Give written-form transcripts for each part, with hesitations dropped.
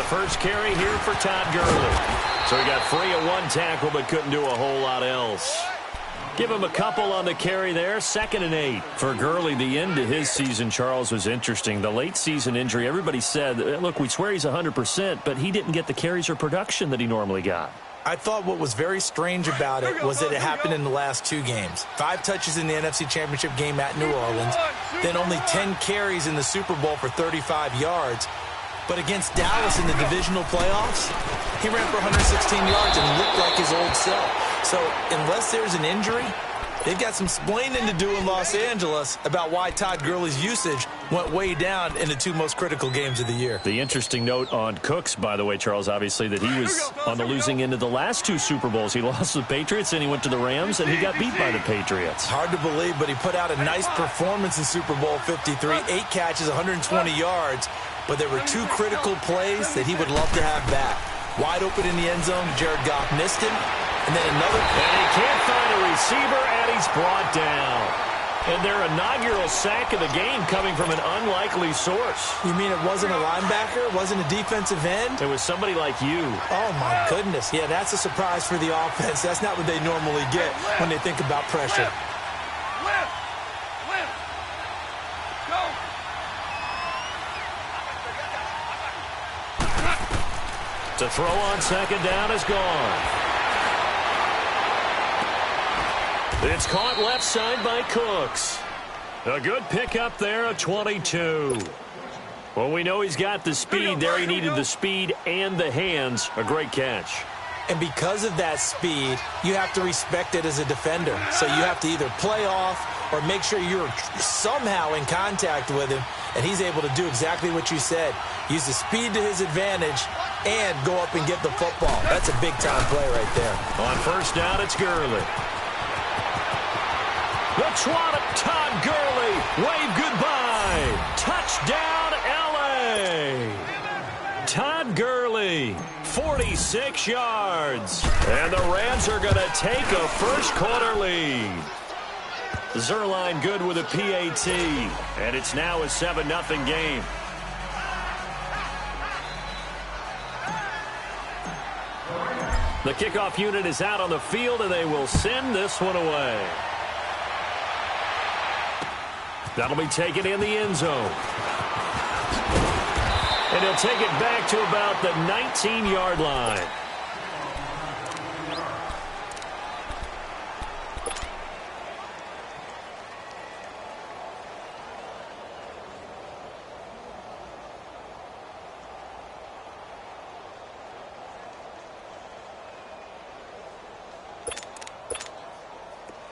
first carry here for Todd Gurley. So he got free of one tackle but couldn't do a whole lot else. Give him a couple on the carry there. 2nd and 8. For Gurley, the end of his season, Charles, was interesting. The late season injury, everybody said, look, we swear he's 100%, but he didn't get the carries or production that he normally got. I thought what was very strange about it was that it happened in the last 2 games. 5 touches in the NFC Championship game at New Orleans, then only 10 carries in the Super Bowl for 35 yards. But against Dallas in the divisional playoffs, he ran for 116 yards and looked like his old self. So unless there's an injury, they've got some explaining to do in Los Angeles about why Todd Gurley's usage went way down in the 2 most critical games of the year. The interesting note on Cooks, by the way, Charles, obviously, that he was on the losing end of the last 2 Super Bowls. He lost to the Patriots, and he went to the Rams, and he got beat by the Patriots. Hard to believe, but he put out a nice performance in Super Bowl 53. 8 catches, 120 yards. But there were 2 critical plays that he would love to have back. Wide open in the end zone, Jared Goff missed him. And then another. And he can't find a receiver, and he's brought down. And their inaugural sack of the game coming from an unlikely source. You mean it wasn't a linebacker? It wasn't a defensive end? It was somebody like you. Oh, my goodness. Yeah, that's a surprise for the offense. That's not what they normally get when they think about pressure. To throw on 2nd down is gone. It's caught left side by Cooks. A good pickup there at 22. Well, we know he's got the speed there. He needed the speed and the hands. A great catch. And because of that speed, you have to respect it as a defender. So you have to either play off or make sure you're somehow in contact with him. And he's able to do exactly what you said. Use the speed to his advantage and go up and get the football. That's a big-time play right there. On 1st down, it's Gurley. The trot of Todd Gurley. Wave goodbye. Touchdown, L.A. Todd Gurley, 46 yards. And the Rams are going to take a first-quarter lead. Zerline good with a PAT. And it's now a 7-0 game. The kickoff unit is out on the field, and they will send this one away. That'll be taken in the end zone. And he'll take it back to about the 19-yard line.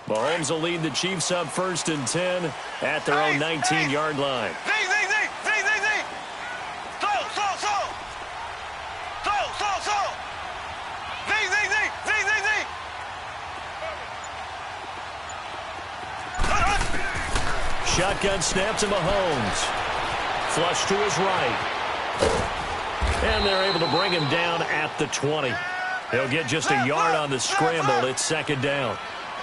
Mahomes will lead the Chiefs up 1st and 10 at their own 19-yard line. Shotgun snap to Mahomes. Flush to his right. And they're able to bring him down at the 20. He'll get just a yard on the scramble. It's 2nd down.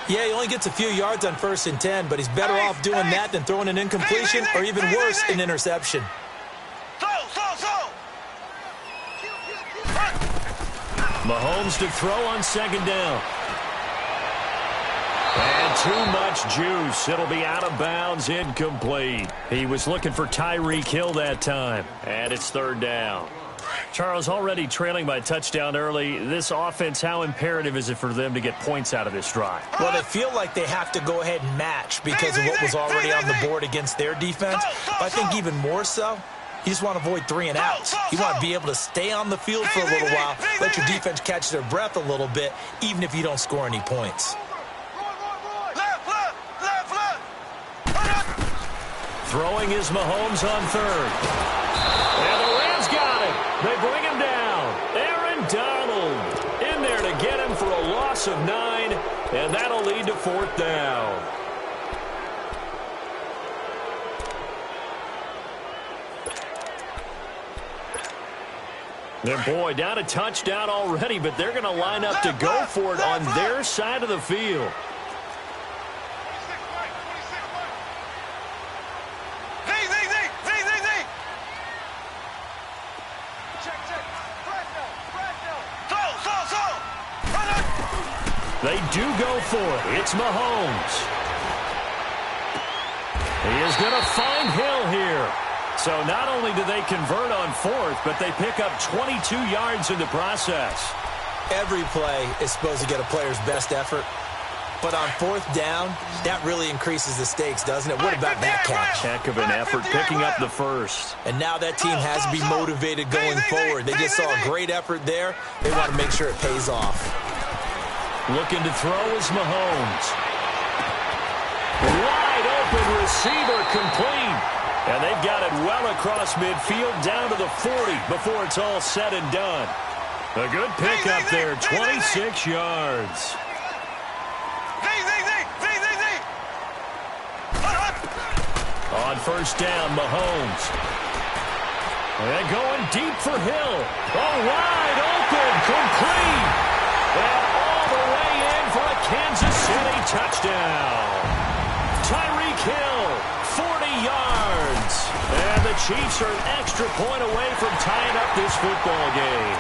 Yeah, he only gets a few yards on 1st and 10, but he's better off doing that than throwing an incompletion or even worse, an interception. Mahomes to throw on 2nd down. And too much juice. It'll be out of bounds, incomplete. He was looking for Tyreek Hill that time. And it's 3rd down. Charles, already trailing by a touchdown early. This offense, how imperative is it for them to get points out of this drive? Well, they feel like they have to go ahead and match because of what was already on the board against their defense. But I think even more so, you just want to avoid 3 and outs. You want to be able to stay on the field for a little while, let your defense catch their breath a little bit, even if you don't score any points. Throwing is Mahomes on 3rd. And the Rams got it. They bring him down. Aaron Donald in there to get him for a loss of 9, and that'll lead to 4th down. And boy, down a touchdown already, but they're going to line up to go for it on their side of the field. They do go for it. It's Mahomes. He is going to find Hill here. So not only do they convert on fourth, but they pick up 22 yards in the process. Every play is supposed to get a player's best effort. But on fourth down, that really increases the stakes, doesn't it? What about that catch? Heck of an effort picking up the first. And now that team has to be motivated going forward. They just saw a great effort there. They want to make sure it pays off. Looking to throw is Mahomes. Wide open receiver complete. And they've got it well across midfield down to the 40 before it's all said and done. A good pickup there, 26 yards. On first down, Mahomes. And going deep for Hill. Oh, wide open, complete. And all the way in for a Kansas City touchdown. Tyreek Hill, 40 yards. And the Chiefs are an extra point away from tying up this football game.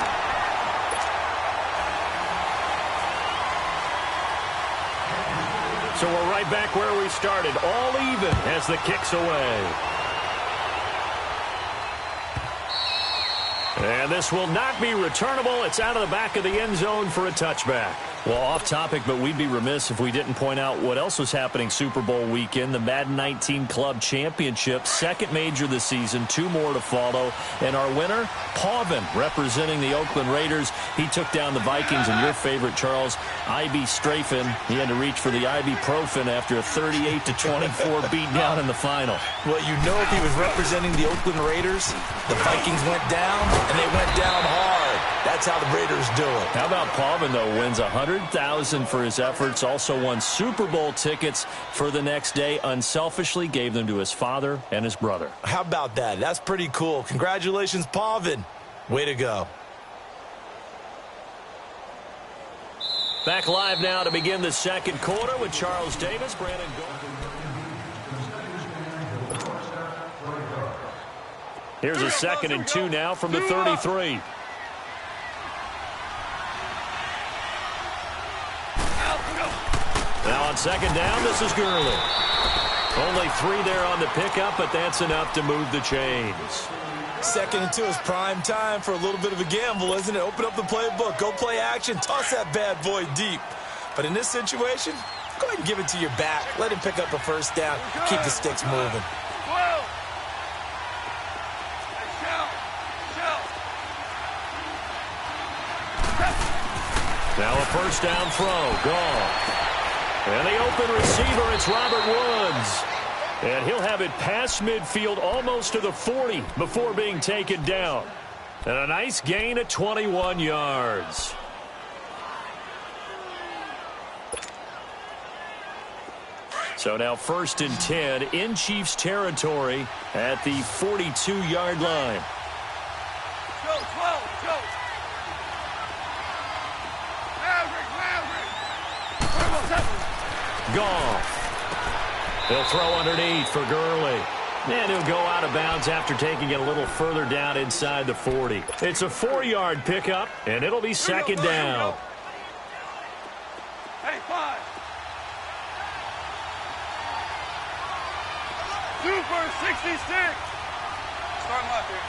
So we're right back where we started, all even as the kick's away. And this will not be returnable. It's out of the back of the end zone for a touchback. Well, off topic, but we'd be remiss if we didn't point out what else was happening Super Bowl weekend. The Madden 19 Club Championship, second major this season, 2 more to follow. And our winner, Pauvin, representing the Oakland Raiders. He took down the Vikings, and your favorite, Charles, Ivy Strafen. He had to reach for the ibuprofen after a 38-24 beatdown in the final. Well, you know, if he was representing the Oakland Raiders, the Vikings went down, and they went down hard. That's how the Raiders do it. How about Pauvin, though, wins $100,000 for his efforts, also won Super Bowl tickets for the next day, unselfishly gave them to his father and his brother. How about that? That's pretty cool. Congratulations, Pauvin. Way to go. Back live now to begin the second quarter with Charles Davis, Brandon Gold. Here's a 2nd and 2 now from the 33. Now on second down, this is Gurley. Only 3 there on the pickup, but that's enough to move the chains. 2nd and 2 is prime time for a little bit of a gamble, isn't it? Open up the playbook, go play action, toss that bad boy deep. But in this situation, go ahead and give it to your back. Let him pick up a first down, keep the sticks moving. Now a first down throw, gone. And the open receiver, it's Robert Woods. And he'll have it past midfield almost to the 40 before being taken down. And a nice gain of 21 yards. So now 1st and 10 in Chiefs territory at the 42-yard line. Goff. He'll throw underneath for Gurley. And he'll go out of bounds after taking it a little further down inside the 40. It's a 4-yard pickup, and it'll be second down. Hey, 5. 2 for 66. Start him out there.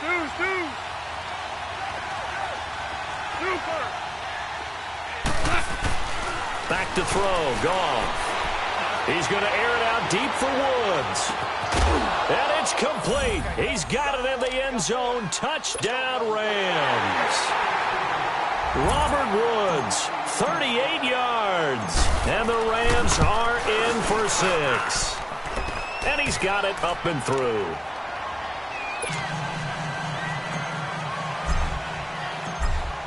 Deuce. 2 for. Back to throw, Goff. He's going to air it out deep for Woods. And it's complete. He's got it in the end zone. Touchdown, Rams. Robert Woods, 38 yards. And the Rams are in for 6. And he's got it up and through.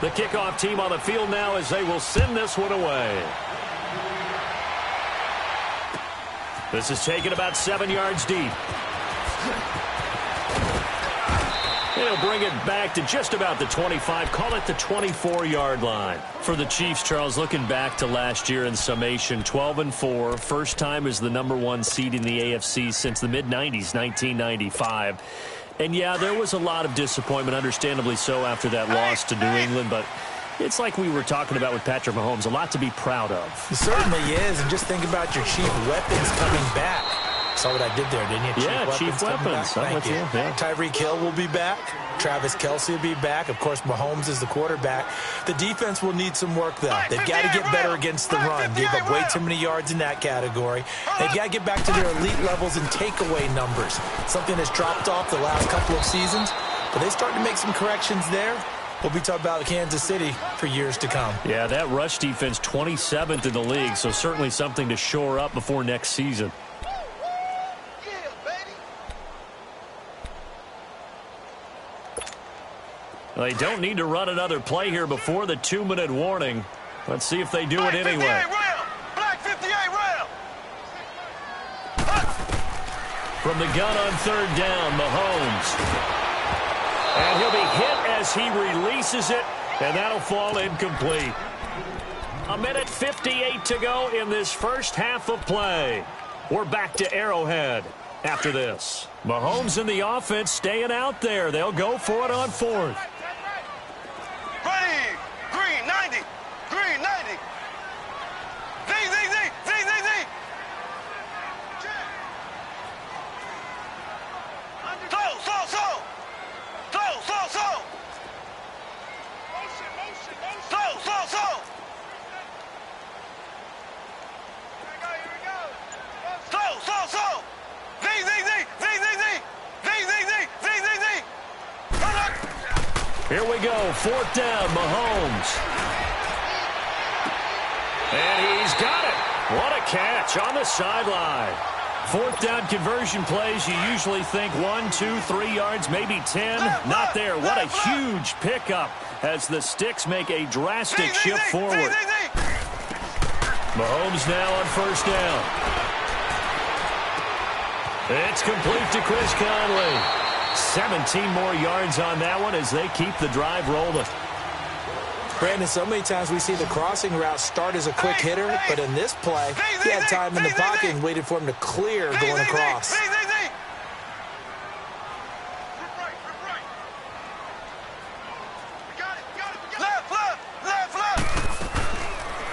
The kickoff team on the field now as they will send this one away. This is taken about 7 yards deep. He'll bring it back to just about the 25, call it the 24-yard line. For the Chiefs, Charles, looking back to last year in summation, 12-4, first time as the #1 seed in the AFC since the mid-90s, 1995. And, yeah, there was a lot of disappointment, understandably so, after that loss to New England. But It's like we were talking about with Patrick Mahomes, a lot to be proud of. It certainly is, and just think about your chief weapons coming back. Saw what I did there, didn't you? Chief weapons. Thank you. Yeah. Tyreek Hill will be back. Travis Kelce will be back. Of course, Mahomes is the quarterback. The defense will need some work, though. They've got to get better against the run. Gave up way too many yards in that category. They've got to get back to their elite levels and takeaway numbers, something that's dropped off the last couple of seasons. But they start to make some corrections there. We'll be talking about Kansas City for years to come. Yeah, that rush defense, 27th in the league, so certainly something to shore up before next season. They don't need to run another play here before the 2-minute warning. Let's see if they do it anyway. Black 58 rail. From the gun on third down, Mahomes. And he'll be hit as he releases it, and that'll fall incomplete. 1:58 to go in this first half of play. We're back to Arrowhead after this. Mahomes and the offense staying out there. They'll go for it on fourth. Ready. Green 90. Green 90. Z. Here we go, fourth down, Mahomes. And he's got it. What a catch on the sideline. Fourth down conversion plays, you usually think 1, 2, 3 yards, maybe 10. Not there. What a huge pickup as the sticks make a drastic shift forward. Mahomes now on first down. It's complete to Chris Conley. 17 more yards on that one as they keep the drive rolling. Brandon, so many times we see the crossing route start as a quick hitter, but in this play, he had time in the pocket and waited for him to clear going across.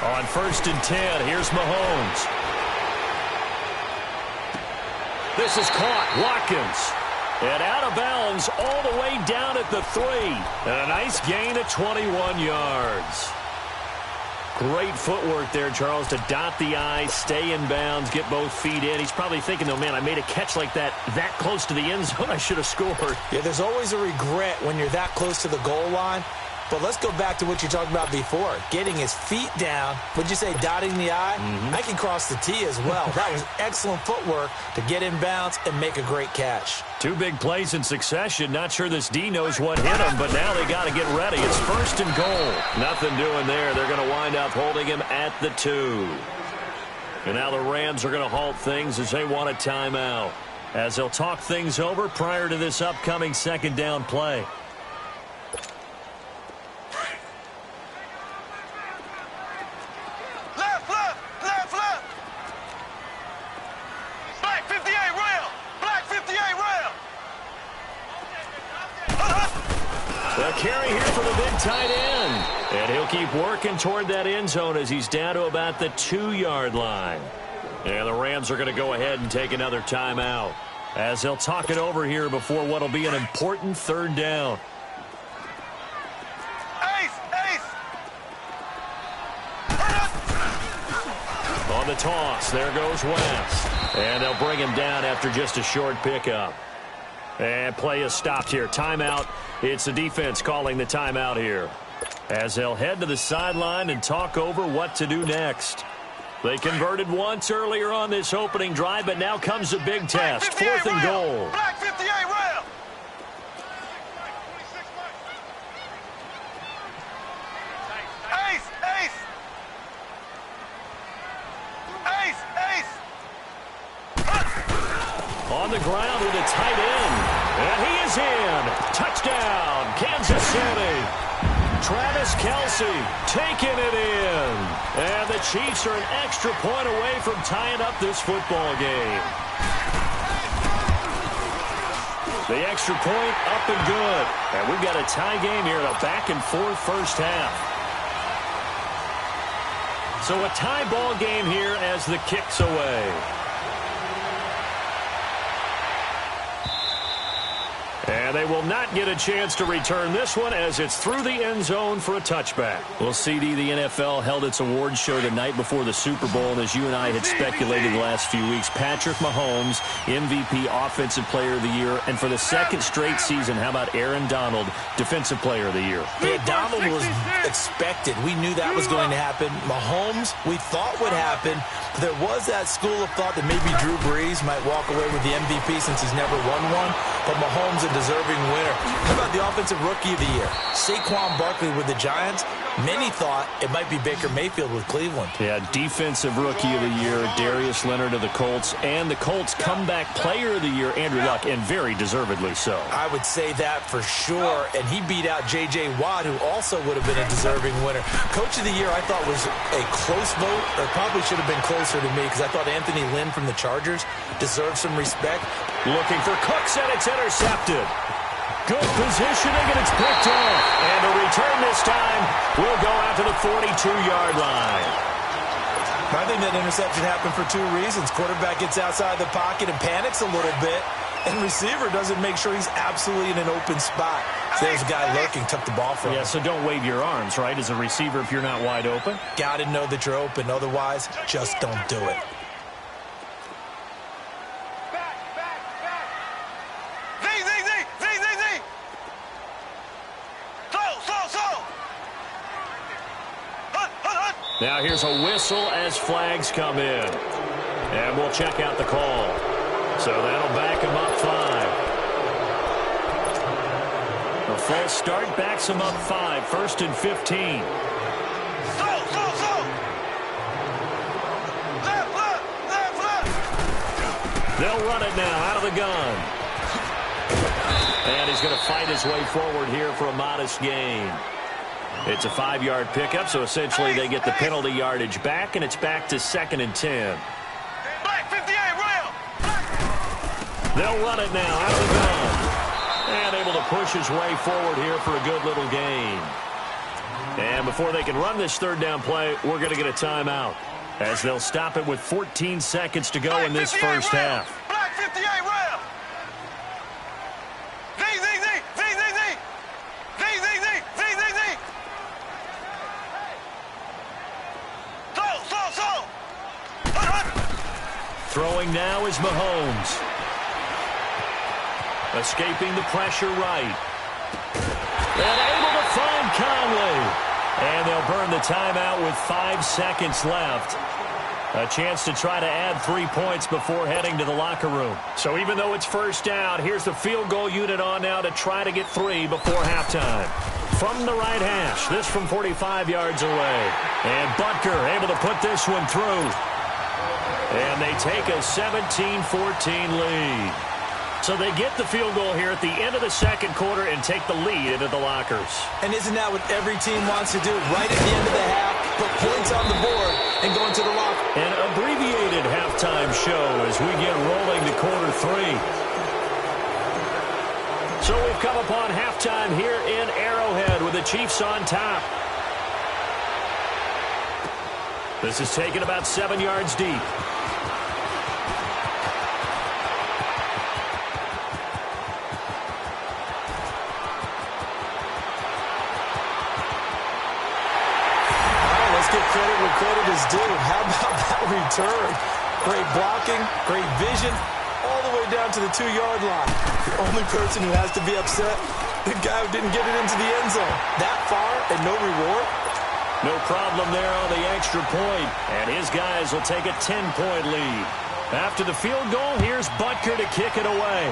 On first and 10, here's Mahomes. This is caught. Watkins. And out of bounds all the way down at the 3. And a nice gain of 21 yards. Great footwork there, Charles, to dot the I, stay in bounds, get both feet in. He's probably thinking, though, man, I made a catch like that close to the end zone. I should have scored. Yeah, there's always a regret when you're that close to the goal line. But let's go back to what you talked about before. Getting his feet down. Would you say dotting the I? I can cross the T as well. That was excellent footwork to get in bounds and make a great catch. 2 big plays in succession. Not sure this D knows what hit him, but now they got to get ready. It's first and goal. Nothing doing there. They're going to wind up holding him at the 2. And now the Rams are going to halt things as they want a timeout, as they'll talk things over prior to this upcoming second down play. Carry here for the big tight end. And he'll keep working toward that end zone as he's down to about the 2-yard line. And the Rams are going to go ahead and take another timeout as they'll talk it over here before what will be an important third down. On the toss, there goes West. And they'll bring him down after just a short pickup. And play is stopped here. Timeout. It's the defense calling the timeout here, as they'll head to the sideline and talk over what to do next. They converted once earlier on this opening drive, but now comes a big test. Fourth and goal. Black 58 rail. On the ground with a tight end. And he is in. Touchdown, Kansas City. Travis Kelce taking it in. And the Chiefs are an extra point away from tying up this football game. The extra point up and good. And we've got a tie game here in a back-and-forth first half. So a tie ball game here as the kick's away. And they will not get a chance to return this one as it's through the end zone for a touchback. Well, CD, the NFL held its awards show the night before the Super Bowl, and as you and I had speculated the last few weeks, Patrick Mahomes, MVP, Offensive Player of the Year, and for the second straight season, how about Aaron Donald, Defensive Player of the Year? Yeah, Donald was expected. We knew that was going to happen. Mahomes, we thought would happen. There was that school of thought that maybe Drew Brees might walk away with the MVP since he's never won one, but Mahomes a deserving winner. How about the Offensive Rookie of the Year? Saquon Barkley with the Giants. Many thought it might be Baker Mayfield with Cleveland. Yeah, Defensive Rookie of the Year, Darius Leonard of the Colts, and the Colts Comeback Player of the Year, Andrew Luck, and very deservedly so. I would say that for sure, and he beat out J.J. Watt, who also would have been a deserving winner. Coach of the Year, I thought, was a close vote, or probably should have been closer to me, because I thought Anthony Lynn from the Chargers deserved some respect. Looking for Cooks, and it's intercepted. Good positioning, and it's picked off. And a return this time will go out to the 42-yard line. I think that interception happened for two reasons. Quarterback gets outside the pocket and panics a little bit, and receiver doesn't make sure he's absolutely in an open spot. So there's a guy lurking, took the ball from him. Yeah, so don't wave your arms, right, as a receiver if you're not wide open. Got to know that you're open. Otherwise, just don't do it. Now here's a whistle as flags come in. And we'll check out the call. So that'll back him up 5. A false start backs him up 5. 1st and 15. They'll run it now out of the gun. And he's going to fight his way forward here for a modest gain. It's a 5-yard pickup, so essentially they get the penalty yardage back, and it's back to 2nd and 10. They'll run it now out of the gun. And able to push his way forward here for a good little gain. And before they can run this 3rd down play, we're going to get a timeout, as they'll stop it with 14 seconds to go in this first half. Throwing now is Mahomes. Escaping the pressure right. And able to find Conley. And they'll burn the timeout with 5 seconds left. A chance to try to add 3 points before heading to the locker room. So even though it's first down, here's the field goal unit on now to try to get 3 before halftime. From the right hash, this from 45 yards away. And Butker able to put this one through. And they take a 17-14 lead. So they get the field goal here at the end of the second quarter and take the lead into the lockers. And isn't that what every team wants to do? Right at the end of the half, put points on the board and go into the locker. An abbreviated halftime show as we get rolling to quarter 3. So we've come upon halftime here in Arrowhead with the Chiefs on top. This is taken about 7 yards deep. Credit where credit is due. How about that return? Great blocking, great vision, all the way down to the 2-yard line. The only person who has to be upset, the guy who didn't get it into the end zone. That far and no reward? No problem there on the extra point. And his guys will take a 10-point lead. After the field goal, here's Butker to kick it away.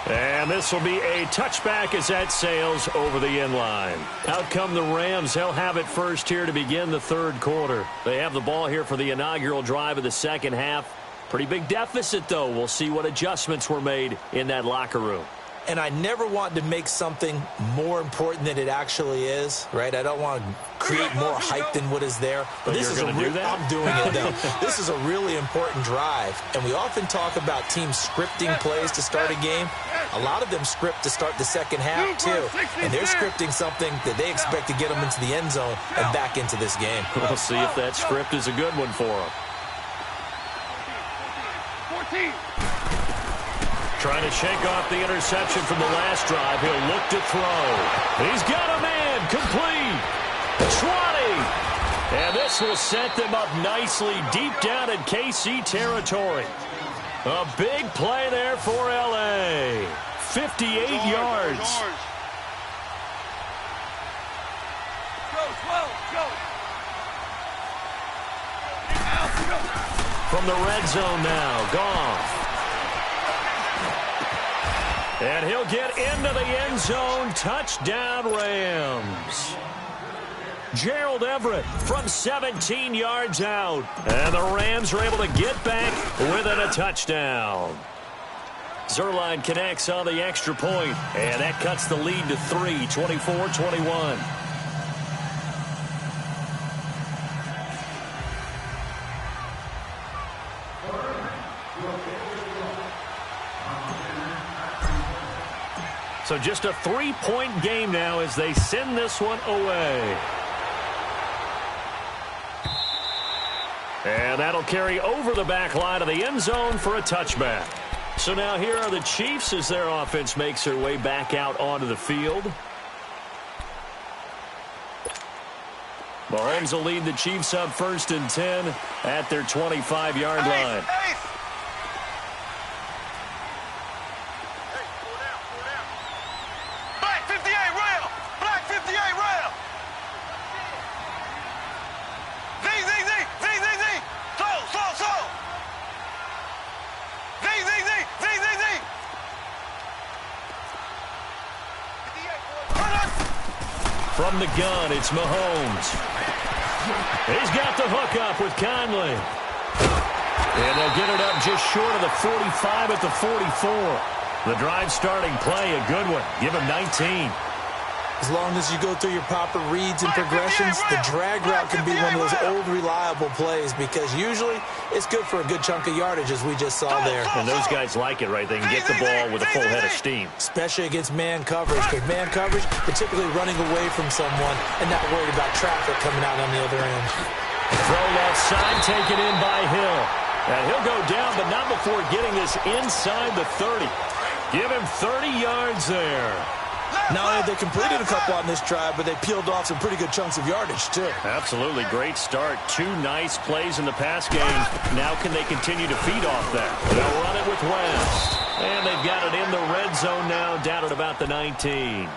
And this will be a touchback as that sails over the end line. Out come the Rams. They'll have it first here to begin the third quarter. They have the ball here for the inaugural drive of the second half. Pretty big deficit, though. We'll see what adjustments were made in that locker room. And I never want to make something more important than it actually is, right? I don't want to create more hype than what is there. But this is going to do that? I'm doing it, though. This is a really important drive. And we often talk about teams scripting plays to start a game. A lot of them script to start the second half, too. And they're scripting something that they expect to get them into the end zone and back into this game. We'll see if that script is a good one for them. 14. Trying to shake off the interception from the last drive. He'll look to throw. He's got a man. Complete. 20. And this will set them up nicely deep down in KC territory. A big play there for L.A. 58 yards. From the red zone now, Goff. And he'll get into the end zone. Touchdown, Rams. Gerald Everett from 17 yards out. And the Rams are able to get back within a touchdown. Zerline connects on the extra point, and that cuts the lead to 3, 24-21. So just a 3-point game now as they send this one away. And that'll carry over the back line of the end zone for a touchback. So now here are the Chiefs as their offense makes their way back out onto the field. Mahomes will lead the Chiefs up 1st and 10 at their 25-yard line. From the gun, it's Mahomes. He's got the hook up with Conley. And they'll get it up just short of the 45 at the 44. The drive starting play, a good one. Give him 19. As long as you go through your proper reads and progressions, the drag route can be one of those old reliable plays because usually it's good for a good chunk of yardage as we just saw there. And those guys like it, right? They can get the ball with a full head of steam. Especially against man coverage. Because man coverage, they're typically running away from someone and not worried about traffic coming out on the other end. Throw left side taken in by Hill. And he'll go down, but not before getting this inside the 30. Give him 30 yards there. Not only have they completed a couple on this drive, but they peeled off some pretty good chunks of yardage, too. Absolutely. Great start. 2 nice plays in the pass game. Now can they continue to feed off that? They'll run it with West. And they've got it in the red zone now, down at about the 19.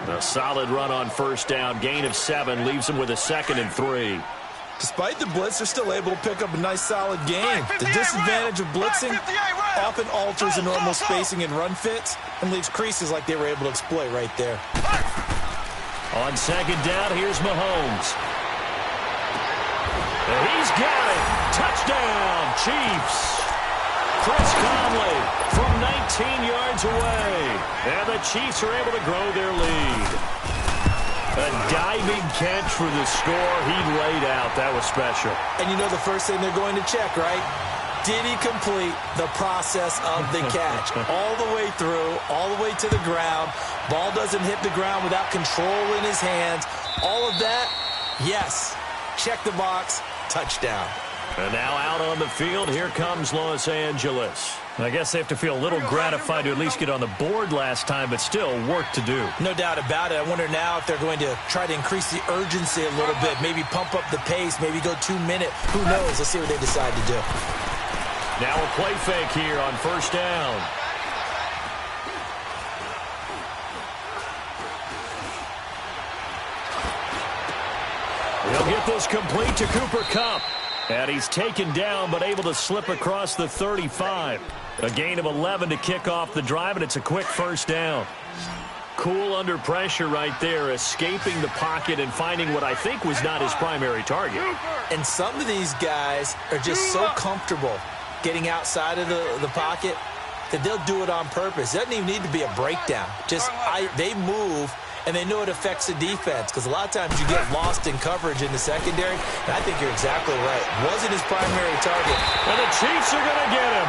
A solid run on 1st down. Gain of 7 leaves them with a 2nd and 3. Despite the blitz, they're still able to pick up a nice, solid gain. The disadvantage of blitzing often alters the normal spacing and run fits and leaves creases like they were able to exploit right there. On 2nd down, here's Mahomes. And he's got it. Touchdown, Chiefs. Chris Conley from 19 yards away. And the Chiefs are able to grow their lead. A diving catch for the score. He laid out. That was special. And you know the first thing they're going to check, right? Did he complete the process of the catch? All the way through, all the way to the ground. Ball doesn't hit the ground without control in his hands. All of that, yes. Check the box. Touchdown. And now out on the field, here comes Los Angeles. I guess they have to feel a little gratified to at least get on the board last time, but still work to do. No doubt about it. I wonder now if they're going to try to increase the urgency a little bit, maybe pump up the pace, maybe go 2-minute. Who knows? Let's see what they decide to do. Now a play fake here on 1st down. He'll get this complete to Cooper Kupp. And he's taken down, but able to slip across the 35. A gain of 11 to kick off the drive, and it's a quick 1st down. Cool under pressure right there, escaping the pocket and finding what I think was not his primary target. And some of these guys are just so comfortable getting outside of the pocket that they'll do it on purpose. It doesn't even need to be a breakdown. Just they move, and they know it affects the defense because a lot of times you get lost in coverage in the secondary, and I think you're exactly right. Wasn't his primary target. And the Chiefs are going to get him.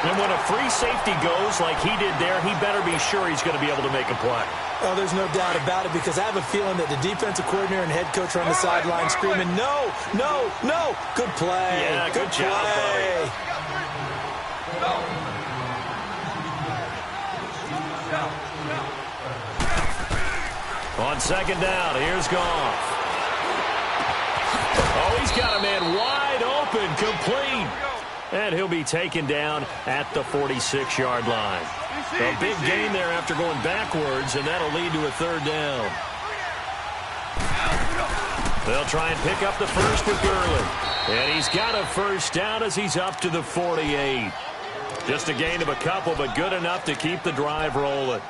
And when a free safety goes like he did there, he better be sure he's going to be able to make a play. Oh, there's no doubt about it, because I have a feeling that the defensive coordinator and head coach are on the sideline screaming, no, no, no. Good play. Yeah, good job, play. On second down, here's Goff. Oh, he's got a man wide open, complete. And he'll be taken down at the 46-yard line. A big gain there after going backwards, and that'll lead to a third down. They'll try and pick up the first with Gurley. And he's got a first down as he's up to the 48. Just a gain of a couple, but good enough to keep the drive rolling.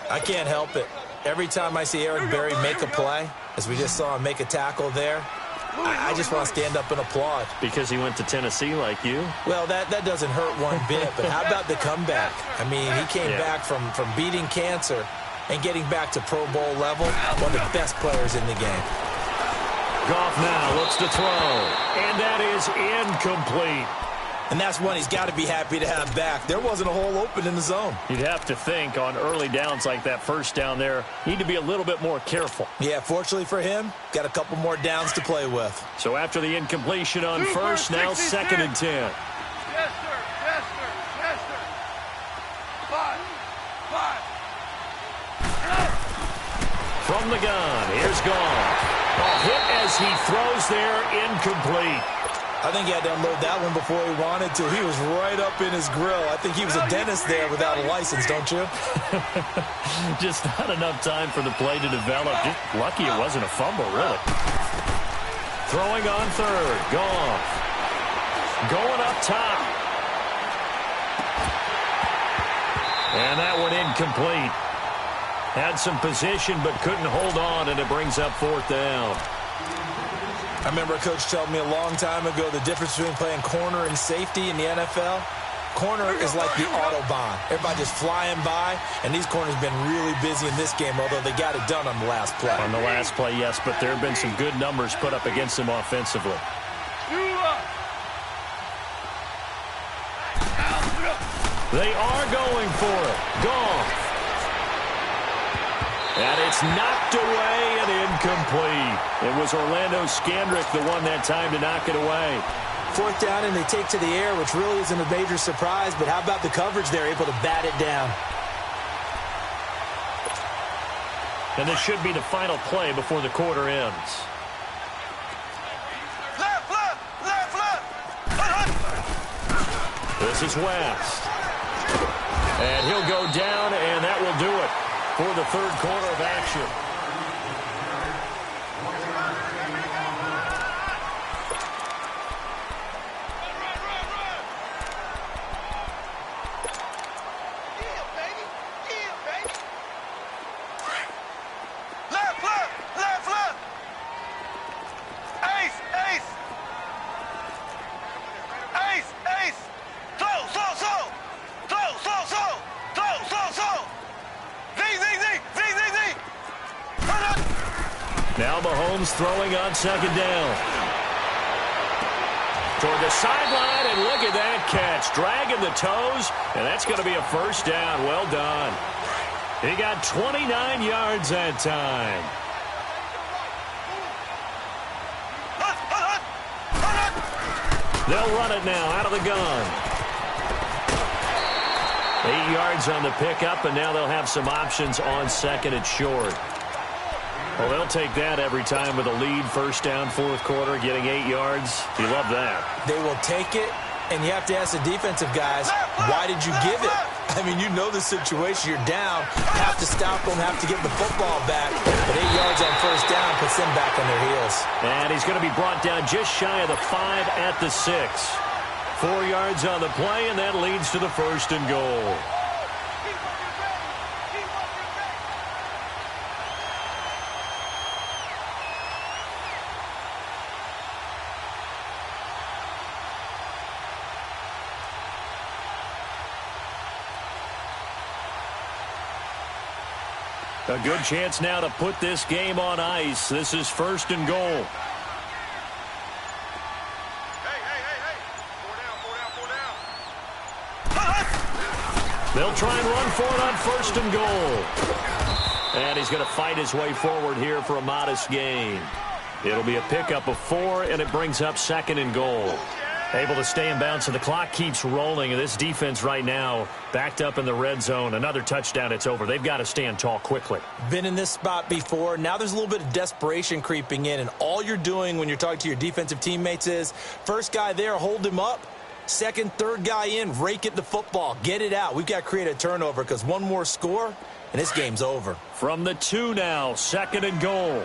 I can't help it. Every time I see Eric Berry make a play, as we just saw him make a tackle there, I just want to stand up and applaud. Because he went to Tennessee like you? Well, that doesn't hurt one bit, but how about the comeback? I mean, he came back from beating cancer and getting back to Pro Bowl level, one of the best players in the game. Goff now looks to throw, and that is incomplete. And that's one he's got to be happy to have back. There wasn't a hole open in the zone. You'd have to think on early downs like that first down there, need to be a little bit more careful. Yeah, fortunately for him, got a couple more downs to play with. So after the incompletion on first, now 2nd and 10. Yes, sir. Yes, sir. Yes, sir. 5. From the gun, here's Goff. A hit as he throws there, incomplete. I think he had to unload that one before he wanted to. He was right up in his grill. I think he was a dentist there without a license, don't you? Just not enough time for the play to develop. Just lucky it wasn't a fumble, really. Throwing on third. Goff. Going up top. And that one incomplete. Had some position but couldn't hold on, and it brings up 4th down. I remember a coach telling me a long time ago the difference between playing corner and safety in the NFL. Corner is like the Autobahn. Everybody just flying by, and these corners have been really busy in this game, although they got it done on the last play. On the last play, yes, but there have been some good numbers put up against them offensively. They are going for it. Goff. And it's knocked away and incomplete. It was Orlando Scandrick the one that time to knock it away. 4th down, and they take to the air, which really isn't a major surprise, but how about the coverage there, able to bat it down? And this should be the final play before the quarter ends. This is West. And he'll go down, and that will do it for the third quarter of action. Now Mahomes throwing on 2nd down. Toward the sideline, and look at that catch. Dragging the toes, and that's going to be a first down. Well done. He got 29 yards that time. They'll run it now out of the gun. 8 yards on the pickup, and now they'll have some options on 2nd and short. Well, they'll take that every time with a lead. First down, 4th quarter, getting 8 yards. You love that. They will take it, and you have to ask the defensive guys, why did you give it? I mean, you know the situation. You're down, have to stop them, have to get the football back. But 8 yards on first down puts them back on their heels. And he's going to be brought down just shy of the 5 at the 6. 4 yards on the play, and that leads to the 1st and goal. A good chance now to put this game on ice. This is 1st and goal. Hey. 4 down. They'll try and run for it on 1st and goal. And he's going to fight his way forward here for a modest gain. It'll be a pickup of 4, and it brings up 2nd and goal. Able to stay in bounds, so the clock keeps rolling, and this defense right now backed up in the red zone. Another touchdown, it's over. They've got to stand tall quickly. Been in this spot before. Now there's a little bit of desperation creeping in, and all you're doing when you're talking to your defensive teammates is, first guy there, hold him up. Second, third guy in, rake at the football. Get it out. We've got to create a turnover because one more score, and this game's over. From the 2 now, 2nd and goal.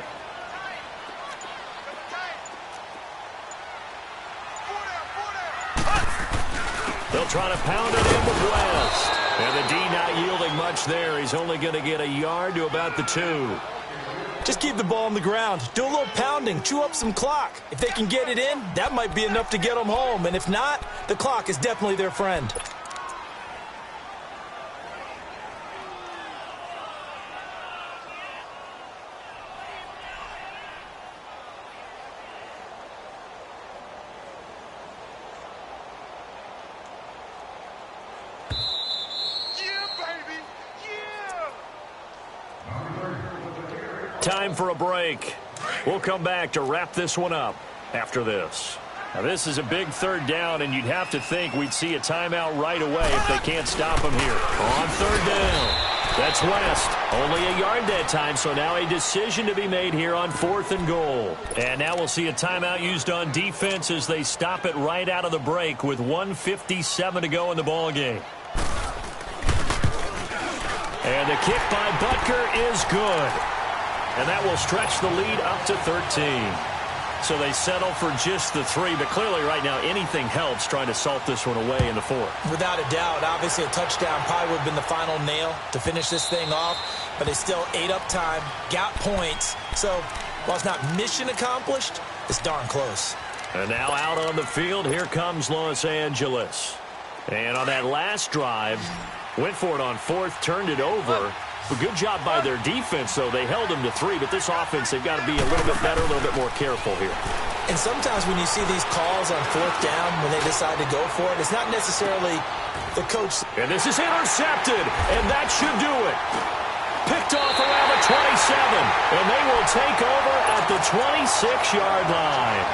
They'll try to pound it in with West. And the D not yielding much there. He's only going to get a yard to about the 2. Just keep the ball on the ground. Do a little pounding. Chew up some clock. If they can get it in, that might be enough to get them home. And if not, the clock is definitely their friend. Time for a break. We'll come back to wrap this one up after this. Now, this is a big 3rd down, and you'd have to think we'd see a timeout right away if they can't stop him here. On 3rd down, that's West. Only a yard that time, so now a decision to be made here on 4th and goal. And now we'll see a timeout used on defense as they stop it right out of the break with 1:57 to go in the ballgame. And the kick by Butker is good. And that will stretch the lead up to 13. So they settle for just the 3, but clearly right now anything helps trying to salt this one away in the 4th. Without a doubt, obviously a touchdown probably would have been the final nail to finish this thing off, but they still ate up time, got points. So while it's not mission accomplished, it's darn close. And now out on the field, here comes Los Angeles. And on that last drive, went for it on 4th, turned it over. A good job by their defense, though. They held them to 3, but this offense, they've got to be a little bit better, a little bit more careful here. And sometimes when you see these calls on 4th down, when they decide to go for it, it's not necessarily the coach. And this is intercepted, and that should do it. Picked off around the 27, and they will take over at the 26-yard line.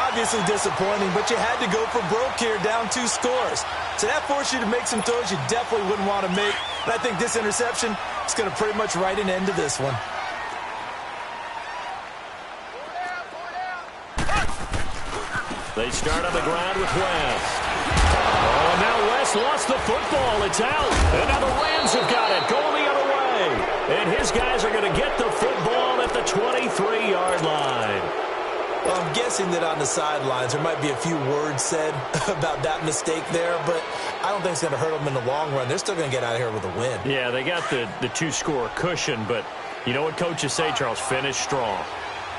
Obviously disappointing, but you had to go for broke here, down 2 scores. So that forced you to make some throws you definitely wouldn't want to make. And I think this interception is going to pretty much write an end to this one. They start on the ground with West. Oh, now West lost the football. It's out. And now the Rams have got it. Going the other way. And his guys are going to get the football at the 23-yard line. Well, I'm guessing that on the sidelines there might be a few words said about that mistake there, but I don't think it's going to hurt them in the long run. They're still going to get out of here with a win. Yeah, they got the 2-score cushion, but you know what coaches say, Charles? Finish strong.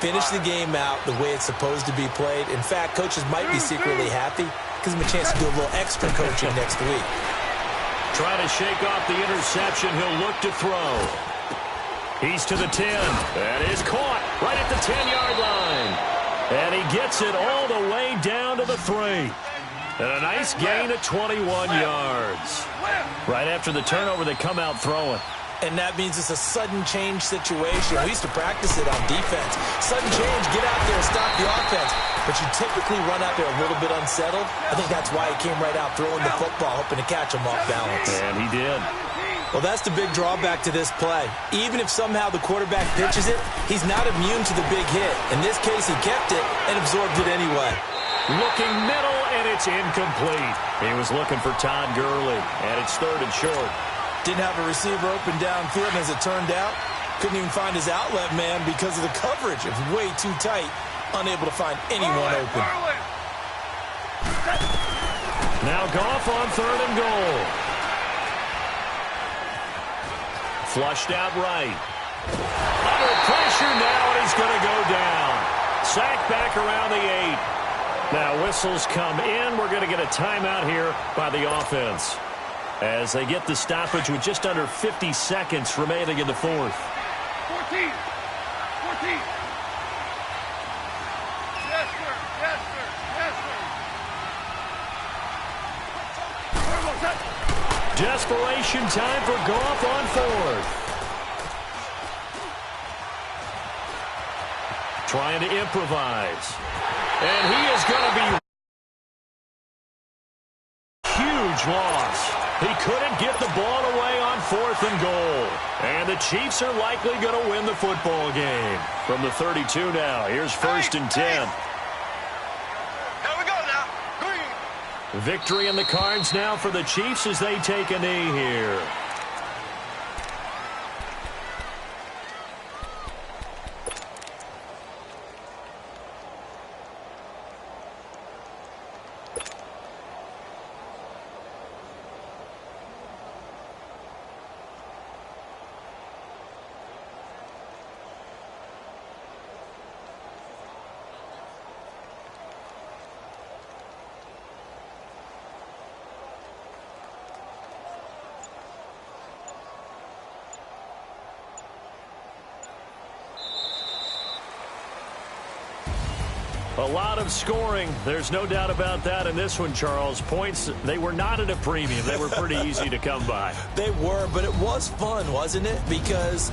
Finish the game out the way it's supposed to be played. In fact, coaches might be secretly happy. Gives them a chance to do a little extra coaching next week. Trying to shake off the interception. He'll look to throw. He's to the 10. That is caught right at the 10-yard line. And he gets it all the way down to the 3. And a nice gain of 21 yards. Right after the turnover, they come out throwing. And that means it's a sudden change situation. We used to practice it on defense. Sudden change, get out there and stop the offense. But you typically run out there a little bit unsettled. I think that's why he came right out throwing the football, hoping to catch him off balance. And he did. Well, that's the big drawback to this play. Even if somehow the quarterback pitches it, he's not immune to the big hit. In this case, he kept it and absorbed it anyway. Looking middle, and it's incomplete. He was looking for Todd Gurley, and it's 3rd and short. Didn't have a receiver open downfield, and as it turned out, couldn't even find his outlet man because of the coverage. It was way too tight, unable to find anyone open. Now Goff on 3rd and goal. Flushed out right. Under pressure now, and he's going to go down. Sacked back around the 8. Now whistles come in. We're going to get a timeout here by the offense as they get the stoppage with just under 50 seconds remaining in the 4th. 14. 14. Yes, sir. Yes, sir. Yes, sir. Desperation time for Goff on fourth. Trying to improvise. And he is going to be huge loss. He couldn't get the ball away on 4th and goal. And the Chiefs are likely going to win the football game. From the 32 now, here's 1st and 10. Here we go now. Green. Victory in the cards now for the Chiefs as they take a knee here. A lot of scoring. There's no doubt about that in this one, Charles. Points, they were not at a premium. They were pretty easy to come by. They were, but it was fun, wasn't it? Because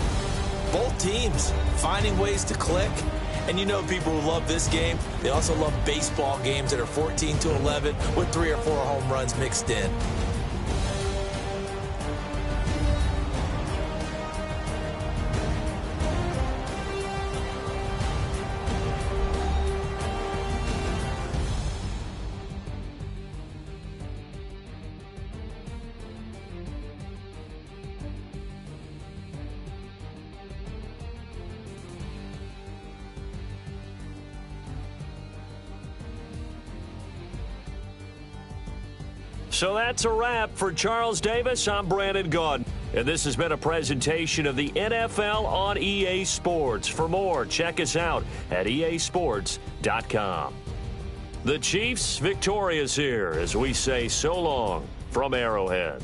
both teams finding ways to click. And you know people who love this game, they also love baseball games that are 14-11 with 3 or 4 home runs mixed in. So that's a wrap for Charles Davis. I'm Brandon Gaudin. And this has been a presentation of the NFL on EA Sports. For more, check us out at easports.com. The Chiefs victorious here as we say so long from Arrowhead.